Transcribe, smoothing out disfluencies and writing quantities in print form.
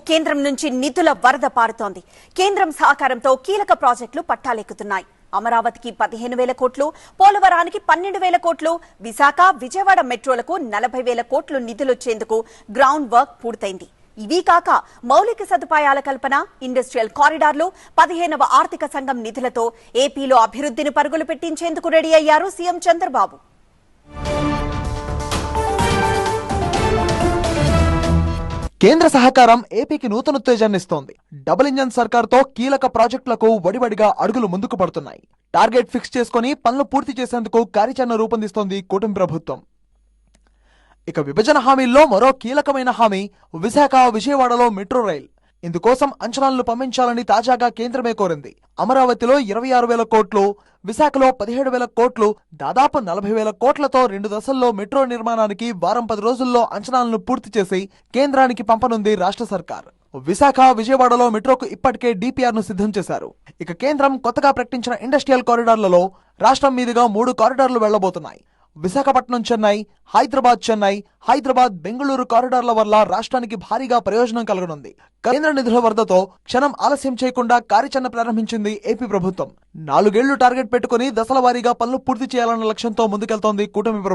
కేంద్రం నుంచి నిధుల వరద పారుతోంది. కేంద్రం సహకారంతో కీలక ప్రాజెక్టులు పట్టాలెక్కుతున్నాయి. అమరావతికి 15,000 కోట్లు, పోలవరానికి 12,000 కోట్లు, విశాఖ, విజయవాడ మెట్రోలకు 40,000 కోట్లు నిధులొచ్చేందుకు గ్రౌండ్ వర్క్ పూర్తయింది. ఇవీ కాక మౌలిక సదుపాయాల కల్పన, ఇండస్ట్రియల్ కారిడార్లు, 15వ ఆర్థిక సంఘం నిధులతో ఏపీలో అభివృద్ధిని పరుగులు పెట్టించేందుకు రెడీ అయ్యారు సీఎం చంద్రబాబు. కేంద్ర సహకారం ఏపీకి నూతనోత్తేజాన్నిస్తోంది. డబుల్ ఇంజన్ సర్కార్తో కీలక ప్రాజెక్టులకు వడివడిగా అడుగులు ముందుకు పడుతున్నాయి. టార్గెట్ ఫిక్స్ చేసుకుని పనులు పూర్తి చేసేందుకు కార్యాచరణ రూపొందిస్తోంది కూటమి ప్రభుత్వం. ఇక విభజన హామీల్లో మరో కీలకమైన హామీ విశాఖ, విజయవాడలో మెట్రో రైల్. ఇందుకోసం అంచనాలను పంపించాలని తాజాగా కేంద్రమే కోరింది. అమరావతిలో 26,000 కోట్లు, విశాఖలో 17,000 కోట్లు, దాదాపు 40,000 కోట్లతో 2 దశల్లో మెట్రో నిర్మాణానికి వారం 10 రోజుల్లో అంచనాలను పూర్తి చేసి కేంద్రానికి పంపనుంది రాష్ట్ర సర్కార్. విశాఖ, విజయవాడలో మెట్రోకు ఇప్పటికే డిపిఆర్ ను సిద్ధం చేశారు. ఇక కేంద్రం కొత్తగా ప్రకటించిన ఇండస్ట్రియల్ కారిడార్లలో రాష్ట్రం మీదుగా 3 కారిడార్లు వెళ్లబోతున్నాయి. విశాఖపట్నం చెన్నై, హైదరాబాద్ చెన్నై, హైదరాబాద్ బెంగళూరు కారిడార్ల వల్ల రాష్ట్రానికి భారీగా ప్రయోజనం కలగనుంది. కేంద్ర నిధుల వరదతో క్షణం ఆలస్యం చేయకుండా కార్యాచరణ ప్రారంభించింది ఏపీ ప్రభుత్వం. 4 ఏళ్లు టార్గెట్ పెట్టుకుని దశల వారీగా పనులు పూర్తి చేయాలన్న లక్ష్యంతో ముందుకెళ్తోంది కూటమి ప్రభుత్వం.